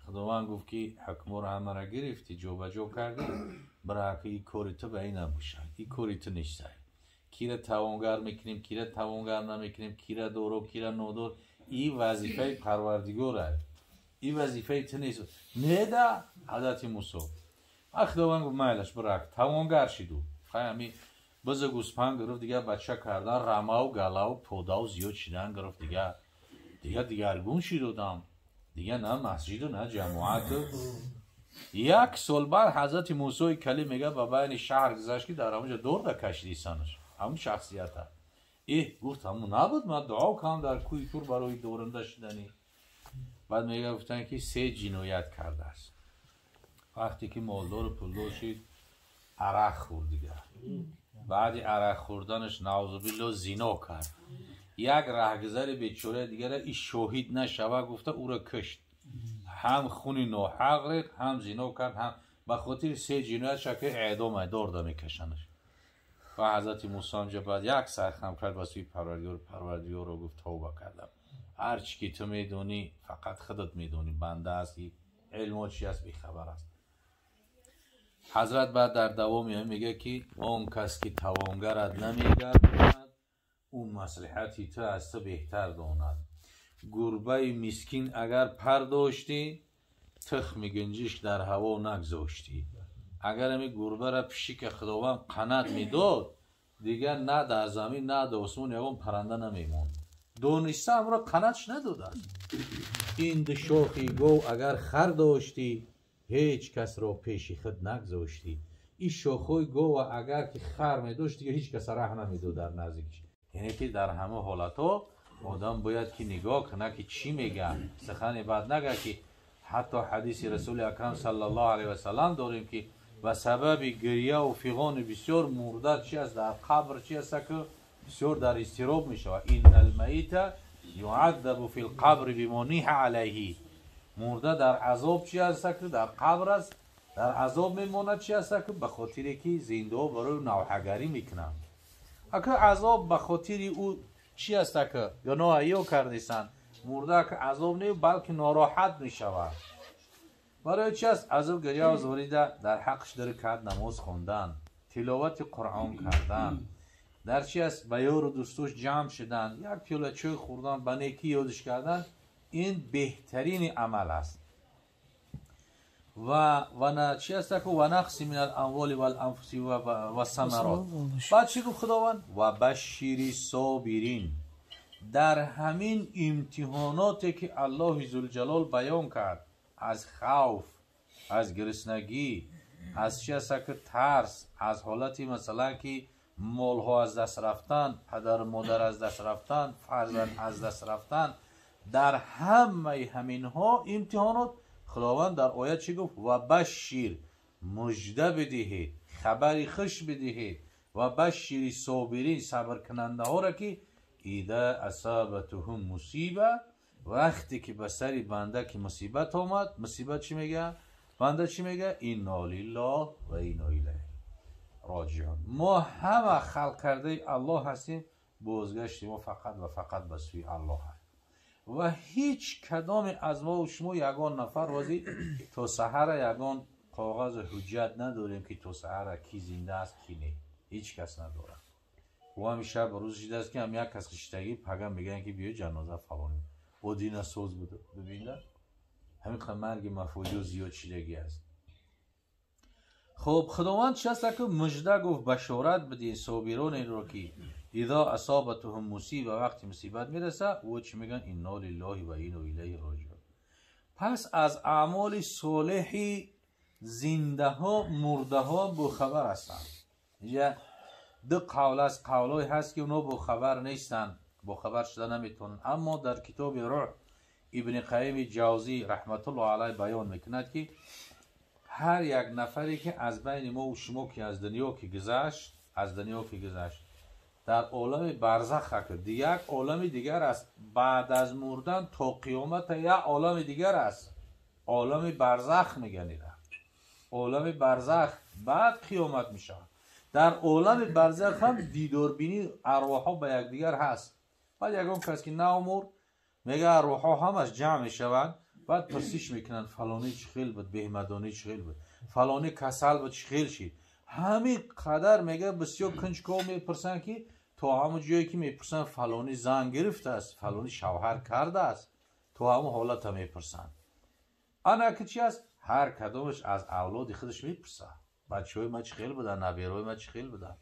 خداوند گفت که حکم رو همه را گرفتی جو به جو کردی برای که این کاری تو به این نباشه، این کاری تو نیسته. کی را توانگر میکنیم کی را توانگر نمیکنیم، کی را دورو کی را نودور، این وظیفه پروردگاره، این وظیفه تو نیست. نیده حضرت موسی خداوند گفت میلش برای توانگر شدو خیلی بزه گوسپند گرفت دیگه بچه کردن رمه و گله و پوده و زیاد شدن گرفت دیگه دیگرگون شدودم دیگه نه مسجد و نه جماعت. یک سال بعد حضرت موسی کلیم میگه با بین شهر گذشت که در همونجا دور ده کشیدی سنش همون شخصیت ها گفت همون نبود من دعا کنم در کوی تور برای دورنده شدنی. بعد میگه گفتن که 3 جنایت کرده است. وقتی که مالدار پولدار شد عرق خورد دیگه، بعد عرق خوردنش نعوذ زنا کرد. یک رهگذر بیچاره دیگه را این شاهد نشوه گفته او را کشت، هم خونی ناحق ریخت هم زنا کرد، هم به خاطر 3 جنایت شکل اعدام دار میکشنش. و حضرت موسی هم بعد یک سرخم کرد واسه پروردگار رو گفت توبه کردم، هر چی که تو میدونی فقط خودت میدونی، بنده است علم چی است بیخبر است. حضرت بعد در دوامی میگه که اون کس که توانگرت نمیگرداند اون مصلحتی تو از تو بهتر داند. گربه مسکین اگر پر داشتی تخم گنجشک در هوا نگذاشتی. اگر همی گربه را پیشی که خداوند قنات میداد دیگه نه در زمین نه در آسمان یکم پرنده نمیموند. دونسته امرا قناتش نداده. این ده شاخی گو اگر خر داشتی هیچ کس را پیش خود نگذاشتی. این شاخوی گو اگر که خر می داشت دیگه هیچ کس ره نمیداد در نزدیکش. یعنی که در همه حالتها آدم باید که نگاه کنه که چی میگه، سخن بعد نگه که حتی حدیث رسول اکرم صلی الله علیه و سلم داریم که و سبب گریه و فیغان بسیار مرده چی است در قبر چی است که بسیار در استراب می شود. این المیت یعذب فی القبر بما نیح علیه. مرده در عذاب چی است که در قبر است در عذاب میمونه چی است که به خاطر که زنده برای نوحگری میکنن. اگر عذاب به خاطر او چی است که گناه کردیسن مرده که عذاب نیست بلکه ناراحت میشود. برای چی است عذاب گریه و زوریده در حقش در کرد نماز خوندن، تلاوت قرآن کردن، در چی است به یار و دوستوش جمع شدن، یک پیاله چای خوردن، به نیکی یادش کردن، این بهترین عمل است. و چی است که و نقص من الاموال و الانفس و ثمرات. بعد چی گفت خداوند؟ و بشیر صابرین. در همین امتحاناتی که الله ذوالجلال بیان کرد، از خوف، از گرسنگی، از چی است که ترس، از حالتی مثلا که مالها از دست رفتن، پدر و مادر از دست رفتن، فرزند از دست رفتن، در همه همین ها امتحانات خداوند در آیت چی گفت؟ و بشیر، مژده بدهید، خبری خوش بدهید، و بشیر صابرین، صبر کننده ها را که اذا اصابتهم مصیبه، وقتی که به سر بنده که مصیبت آمد، مصیبت چی میگه؟ بنده چی میگه؟ انا لله و انا الیه راجعون. ما همه خلق کرده الله هستیم، بازگشت ما فقط و فقط به سوی الله هست. و هیچ کدام از ما و شما یگان نفر وازی تا سحر یگان کاغذ حجت نداریم که تا سحر کی زنده است کی نه، هیچ کس نداره. و همیشه روز شده است که هم یک کس خشتگی پگم میگن که بیا جنازه فلانی و دین سوز بوده ببینه همین مرگ مفوجی و زیاد شدگی است. خب خداوند چه است که مژده گفت بشارت بده صابران این رو که اذا اصابتهم مصیبه، وقتی مصیبت میرسه و چی میگن؟ انا لله و انا الیه راجعون. پس از اعمال صالحی زنده ها مرده ها با خبر هستند. یا دو قول است، قولای هست که اونا با خبر نیستن، با خبر شده نمیتونن. اما در کتاب روح ابن قیم جوزی رحمت الله علیه بیان میکند که هر یک نفری که از بین ما و شما که از دنیا که گذشت در عالم برزخ کرد، یک عالم دیگر است. بعد از مردن تا قیامت یک عالم دیگر است، عالم برزخ میگن. عالم برزخ بعد قیامت میشه. در عالم برزخ هم دیداربینی ارواح ها به یکدیگر هست. بعد یگان کس که نامور میگه ارواح ها همش جمع میشوند، بعد پرسش میکنن فلانی چه خیل بود، بهمدانی چه خیل بود، فلانی کسل بود چه خیل شید. همین قدر میگه بسیار کنجکاو میپرسن که تو همون جایی که میپرسن فلانی زن گرفته است، فلانی شوهر کرده است، تو همون حالت میپرسن. آنها که چی است؟ هر کدومش از اولاد خودش میپرسه بچه های ما چه خیل بودن، نبیرهای ما چه خیل بودن.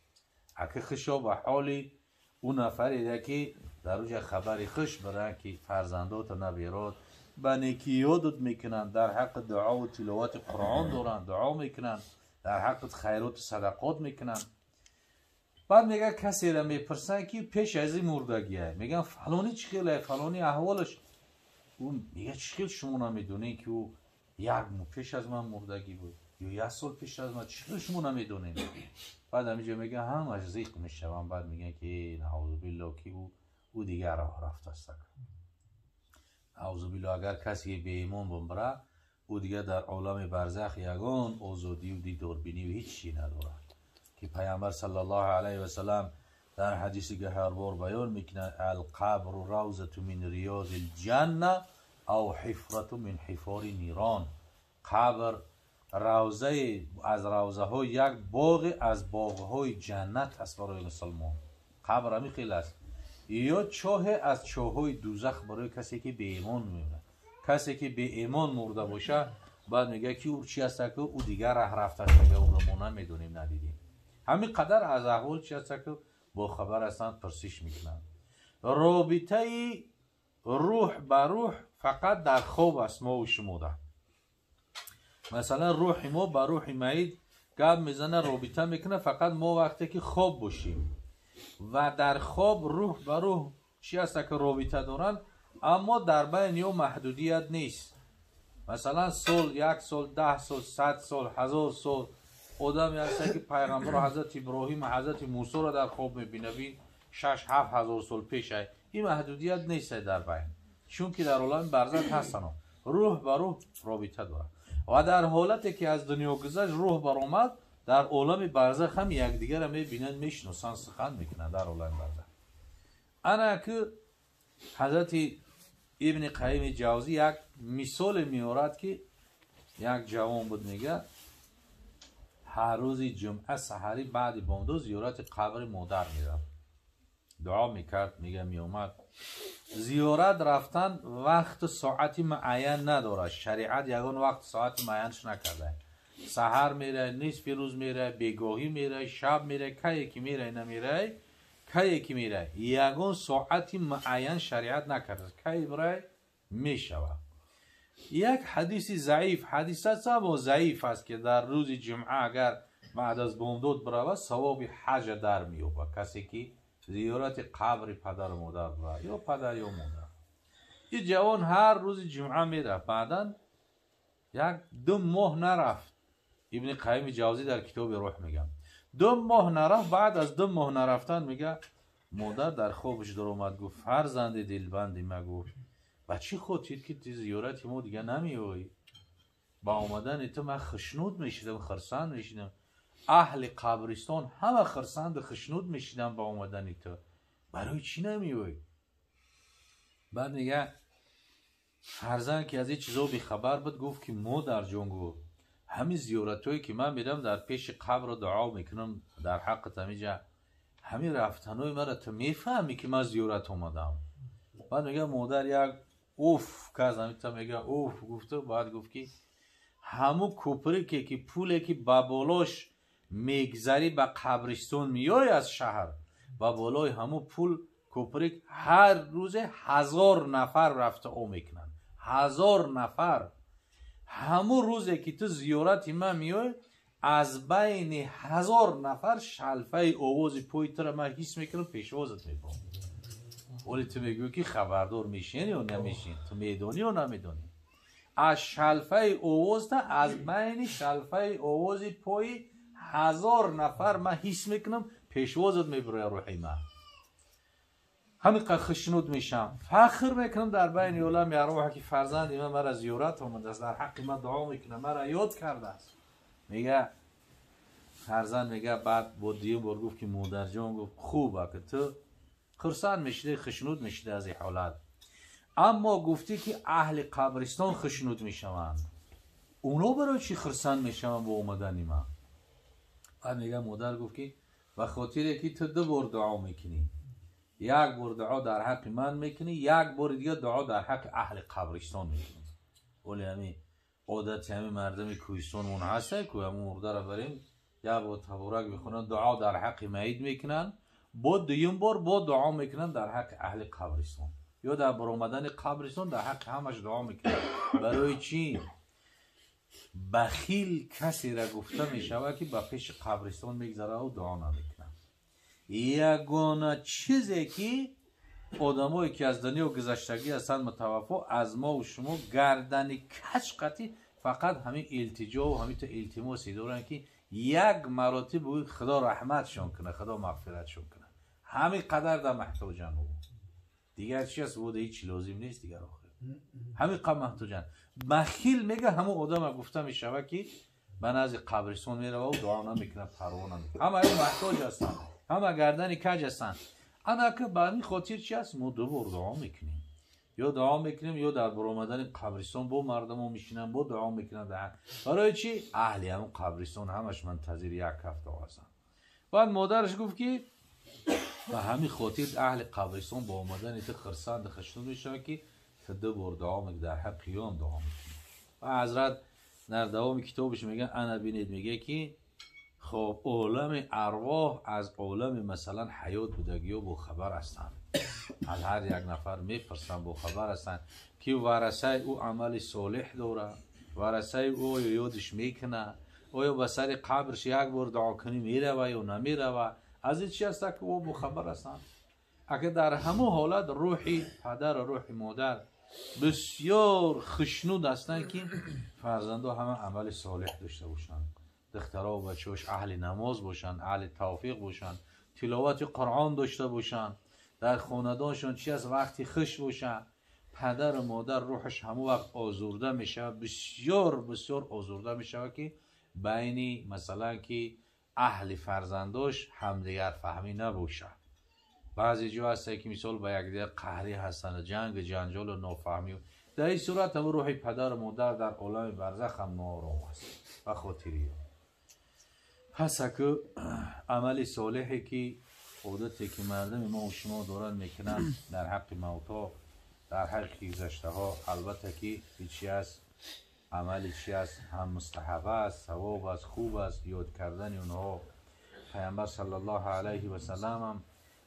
اگه خشا به حالی اون نفری که در اوج خبری خوش برن که فرزندات و نبیرات به نیکی یادت میکنن، در حق دعا و تلاوت قرآن دارن، دعا میکنن، در حق خیرات و صدقات میکنن. بعد میگه کسی را میپرسن که پیش از این مردگیه، میگن فلانی چه خیله، فلانی احوالش. اون میگه چه خیل شما نمیدونین که او یک ماه پیش از من مردگی بود یا یک سال پیش از من، چه خیل شما نمیدونین. بعد همینجا میگه همش زیق میشون. بعد میگن که نعوذ بالله که او دیگر راه رفته است. نعوذ بالله اگر کسی به ایمان بمبره او دیگه در عالم برزخ یگان آزادی و دیداربینی و هیچ چی نداره. که پیامبر صلی الله علیه و سلم در حدیثی که هر بار بیان میکنه القبر روضة من ریاض الجنه او حفرة من حفار نیران. قبر روضه از روضه های یک باغ از باغ های جنت است برای مسلمان. قبر همی خیلی است. یا چاه از چاه های دوزخ برای کسی که به ایمان میمونه. کسی که به ایمان مرده باشه بعد میگه که او چی است که او دیگر راه رفته است، میگه او رو ما نمیدونیم ندیدیم. همین قدر از احوال چی است که با خبر هستند پرسش میکنند. رابطه روح به روح فقط در خواب است ما و شما ده. مثلا روح ما به روح میت گپ میزنه، رابطه میکنه فقط ما وقتی که خواب باشیم. و در خواب روح به روح چی است که رابطه دارن، اما در بین یا محدودیت نیست. مثلا سال، یک سال، 10 سال، 100 سال، 1000 سال. آدمی هست که پیغمبر حضرت ابراهیم و حضرت موسی را در خواب میبینه، 6-7 هزار سال پیشه. این محدودیت نیست در بین، چون که در عالم برزخ هستن. روح به روح رابطه داره. و در حالتی که از دنیا گذشت روح برآمد، در عالم برزخ هم یکدیگر را میبینن، میشناسن، سخن میکنن در عالم برزخ. انا که حضرت ابن قیم جوزی یک مثال میارد که یک جوان بود، میگه هر روز جمعه سحری بعد بامداد زیارت قبر مادر میرفت، دعا میکرد. میگه میومد زیارت رفتن وقت ساعتی معین نداره، شریعت یگان وقت ساعت معینش نکرده. سحر میره، نصف روز میره، بیگاهی میره، شب میره، کی که میره نمیره، کی که میره یگان ساعتی معین شریعت نکرده، کی بره میشوه. یک حدیث ضعیف، حدیث اما ضعیف است که در روز جمعه اگر بعد از بامداد بروه ثواب حج در میوبه. کسی که زیارت قبر پدر و مادر بره یا پدر یا مادر. این جوان هر روز جمعه میره، بعدا 1-2 ماه نرفت. ابن قیم جوزی در کتاب روح میگم 2 ماه نرفت. بعد از 2 ماه نرفتن میگه مادر در خوابش در اومد، گفت فرزند دلبندی، گفت بچه خودید که زیارت ما دیگه نمیوی، با آمدن تو من خشنود میشیدم، خرسند میشیدم، اهل قبرستان همه خرسند خشنود میشیدم با آمدن تو، برای چی نمیوی؟ بعد میگه فرزند که از این چیزا بی خبر بود، گفت که مادر جان، گفت همین زیارتایی که من میرم در پیش قبر دعا میکنم در حق تمیجه، همین رفتنای مرا تو میفهمی که من زیارت اومدم. بعد میگه مادر یک اوف کردم، میگه اوف گفته. بعد گفت که همون کوپری که پولی که با بالاش میگذری به قبرستان میای از شهر، با بالای همون پول کوپری هر روز 1000 نفر رفته او میکنن. 1000 نفر. همون روزی که تو زیارت من میای، از بین 1000 نفر شلفه آواز پای تو را من حس میکنم، پیشوازت میبام. ولی تو میگوی که خبردار میشین یا نمیشین، تو میدونی یا نمیدونی. از شلفه آواز تا از بین شلفه آواز پای 1000 نفر من حس میکنم، پیشوازت میبره روحی من. همین خشنود میشم، فخر میکنم در بین عالم ارواح که فرزندی من مرا زیارت اومده است، در حق من دعا میکنه، مرا یاد کرده است. میگه فرزند میگه بعد با دیگه بار گفت که مادر جان گفت خوبه که تو خرسند میشده خشنود میشده از این حالت، اما گفتی که اهل قبرستان خشنود میشوند، اونا برای چی خرسند میشوند با اومدن من؟ بعد میگه مادر گفت که به خاطر که تو 2 بار دعا میکنی، یک بار دعا در حق من میکنی، یک بار دیگه دعا در حق اهل قبرستان میکنی. ولی همین عادت همین مردم کوهستانمون هسته که همون مرده را بریم یا با تبارک بخونن دعا در حق میت میکنن، با دویم بار با دعا میکنن در حق اهل قبرستان، یا در برآمدن قبرستان در حق همش دعا میکنن. برای چی؟ بخیل کسی را گفته میشود که به پیش قبرستان میگذره و دعا نمیکنه. یگانه چیزی که آدمایی که از دنیا گذشتگی هستند متوفا از ما و شما گردن کج قطعی فقط همین التجا و همین التماسی دارن که یک مراتب خدا رحمتشون کنه، خدا مغفرتشون کنه. همین قدر در محتاجن او دیگر چی است؟ بوده هیچ لازم نیست دیگر آخر همین قدر محتاجن. بخیل میگه همون آدم گفته میشوه که به نزد قبرستان میره و دعا نمیکنه، پروا نمیکنه. همه محتاج هستن، همه گردن کج هستن. انا که به این خاطر چی است؟ ما 2 بار دعا میکنیم، یا دعا میکنیم یا در برآمدن قبرستان با مردم ها میشینن با دعا میکنن. برای چی؟ اهلی همون قبرستان همش منتظر یک هفته هستن. بعد مادرش گفت که به همین خاطر اهل قبرستان با آمدن تو خرسند خشنود میشن که تا 2 بار دعا میکنه، در حق قیام دعا میکنه. و حضرت در دوام کتابش میگن انا بینید میگه که خب عالم ارواح از عالم مثلا حیات بودگی و با خبر هستند، از هر یک نفر میپرسن با خبر هستند که ورثه او عمل صالح داره، ورثه او یادش میکنه، آیا به سر قبرش یک بار دعا کنی میره یا نمیره. از این چی هست که او با خبر هستند. اگر در همه حالت روحی پدر و روح مادر بسیار خشنود هستند که فرزنده همه عمل صالح داشته باشند، دخترها و بچه‌هاش اهل نماز باشن، اهل توفیق باشن، تلاوت قرآن داشته باشن، در خاندانشون چی از وقتی خوش باشن. پدر و مادر روحش همه وقت آزرده میشه، بسیار بسیار آزرده میشه که بین مثلا که اهل فرزنداش همدیگر فهمی نباشه. بعضی جا هسته که مثال با یکدیگر قهری هستن، جنگ جنجال و نافهمی. در این صورت هم روح پدر و مادر در عالم برزخ هم ناآرام است و خاطری. پس که عمل صالحی که عادتی که مردم ما و شما دارن میکنن در حق موتا، در حق گذشته ها، البته که چی است عملی چی است هم مستحب است، ثواب است، خوب است یاد کردن اونها. پیامبر صلی الله علیه و سلم هم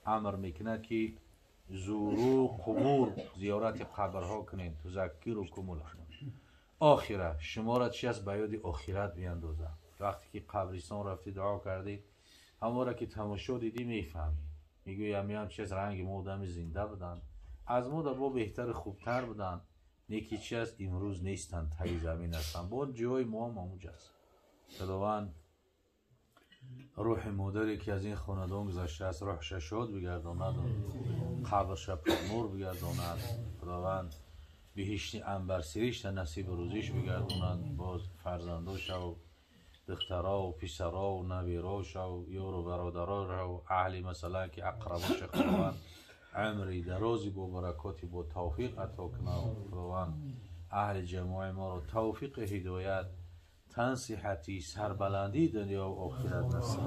امر میکنه که زورو قبور زیارت قبرها کنین تذکرکم الاخره، شما را چی است به یاد آخرت بیندازه. وقتی که قبرستان رفتی دعا کردی همه را که تماشا دیدی میفهمی، میگوی هم چیز رنگ مودم زنده بودن، از ما با بهتر خوبتر بودن، نیکی چی است امروز نیستن، تای زمین هستن. با جای ما هم همونجا است. خداوند روح مادری که از این خاندان گذشته است روحش شاد بگرداند، قبرش پرنور بگرداند. خداوند بهشت عنبرسریش نصیب روزیش بگرداند. باز فرزنداش و دخترها و پسرها و نویراش و یار و برادرها و اهل مثلا که اقرباش خداوند عمری درازی با برکاتی با توفیق عطا کنه. خداوند اهل جماع ما رو توفیق هدایت، تنصیحتی، سربلندی دنیا و آخرت نصیب